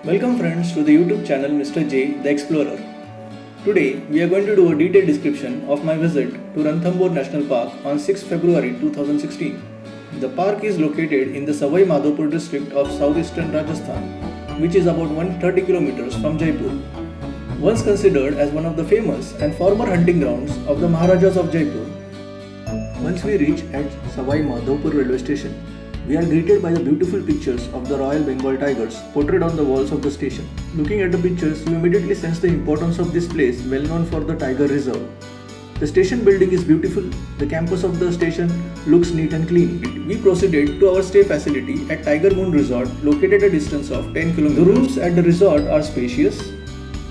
Welcome friends to the YouTube channel Mr. J the Explorer. Today we are going to do a detailed description of my visit to Ranthambore National Park on 6 February 2016. The park is located in the Savai Madhopur district of southeastern Rajasthan, which is about 130 kilometers from Jaipur. Once considered as one of the famous and former hunting grounds of the Maharajas of Jaipur. Once we reach at Savai Madhopur railway station, we are greeted by the beautiful pictures of the Royal Bengal tigers portrayed on the walls of the station. Looking at the pictures, you immediately sense the importance of this place, well known for the tiger reserve. The station building is beautiful. The campus of the station looks neat and clean. We proceeded to our stay facility at Tiger Moon Resort, located at a distance of 10 kilometers. The rooms at the resort are spacious,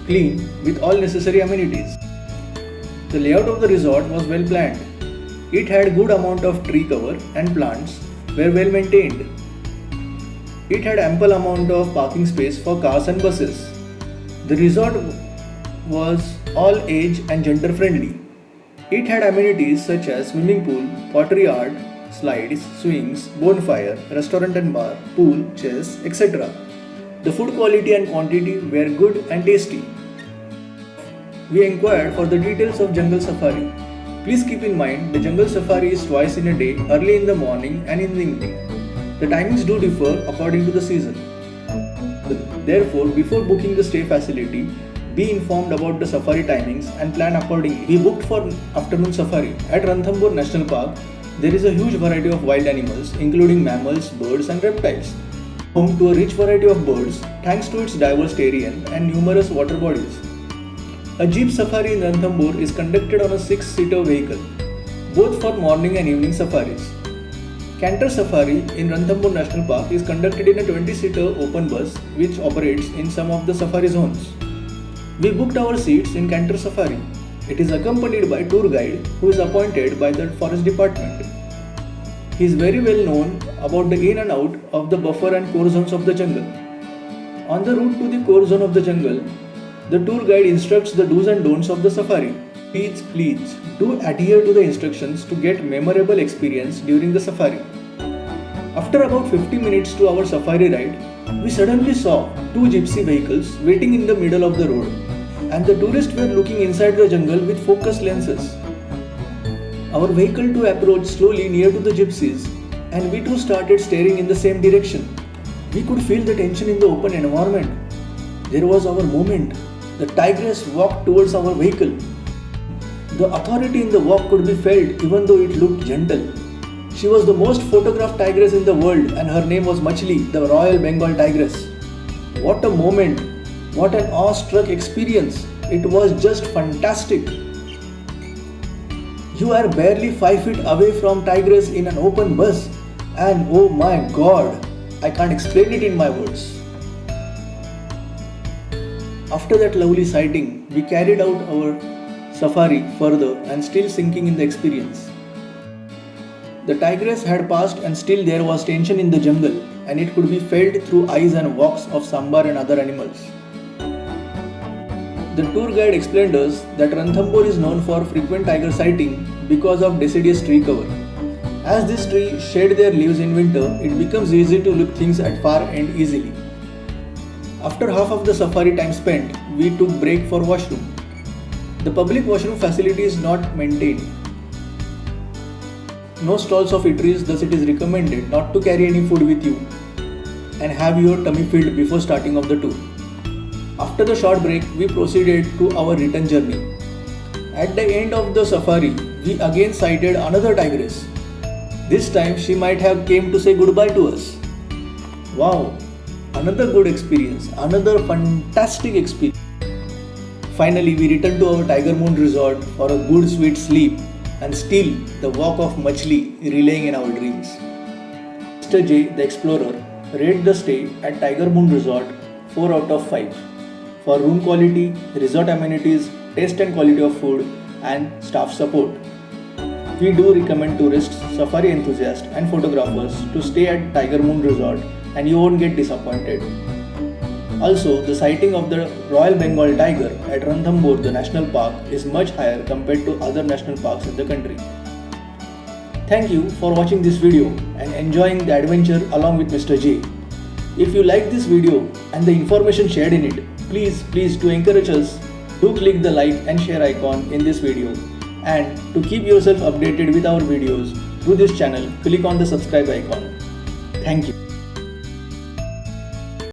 clean, with all necessary amenities. The layout of the resort was well planned. It had good amount of tree cover and plants were well maintained. It had ample amount of parking space for cars and buses. The resort was all age and gender friendly. It had amenities such as swimming pool, pottery art, slides, swings, bonfire, restaurant and bar, pool, chess, etc. The food quality and quantity were good and tasty. We inquired for the details of jungle safari. Please keep in mind the jungle safari is twice in a day, early in the morning and in the evening. The timings do differ according to the season. Therefore, before booking the stay facility, be informed about the safari timings and plan accordingly. We booked for afternoon safari. At Ranthambore National Park, there is a huge variety of wild animals including mammals, birds and reptiles. Home to a rich variety of birds thanks to its diverse terrain and numerous water bodies. A jeep safari in Ranthambore is conducted on a 6-seater vehicle, both for morning and evening safaris. Canter Safari in Ranthambore National Park is conducted in a 20-seater open bus which operates in some of the safari zones. We booked our seats in Canter Safari. It is accompanied by a tour guide who is appointed by the forest department. He is very well known about the in and out of the buffer and core zones of the jungle. On the route to the core zone of the jungle, the tour guide instructs the do's and don'ts of the safari. Please do adhere to the instructions to get memorable experience during the safari. After about 50 minutes to our safari ride, we suddenly saw two gypsy vehicles waiting in the middle of the road, and the tourists were looking inside the jungle with focused lenses. Our vehicle too approached slowly near to the gypsies, and we too started staring in the same direction. We could feel the tension in the open environment. There was our moment. The tigress walked towards our vehicle. The authority in the walk could be felt even though it looked gentle. She was the most photographed tigress in the world and her name was Machli, the Royal Bengal tigress. What a moment! What an awestruck experience! It was just fantastic. You are barely 5 feet away from tigress in an open bus and oh my god, I can't explain it in my words. After that lovely sighting, we carried out our safari further and still sinking in the experience. The tigress had passed and still there was tension in the jungle and it could be felt through eyes and walks of sambar and other animals. The tour guide explained us that Ranthambore is known for frequent tiger sighting because of deciduous tree cover. As this tree shed their leaves in winter, it becomes easy to look things at far end easily. After half of the safari time spent, we took break for washroom. The public washroom facility is not maintained. No stalls of eateries, thus it is recommended not to carry any food with you and have your tummy filled before starting of the tour. After the short break, we proceeded to our return journey. At the end of the safari, we again sighted another tigress. This time she might have came to say goodbye to us. Wow! Another good experience, another fantastic experience. Finally, we returned to our Tiger Moon Resort for a good sweet sleep and still the walk of Machli relaying in our dreams. Mr. J the Explorer rated the stay at Tiger Moon Resort 4 out of 5 for room quality, resort amenities, taste and quality of food and staff support. We do recommend tourists, safari enthusiasts and photographers to stay at Tiger Moon Resort and you won't get disappointed. Also, the sighting of the Royal Bengal tiger at Ranthambore, the national park, is much higher compared to other national parks in the country. Thank you for watching this video and enjoying the adventure along with Mr. J. If you like this video and the information shared in it, please to encourage us, do click the like and share icon in this video. And to keep yourself updated with our videos through this channel, click on the subscribe icon. Thank you.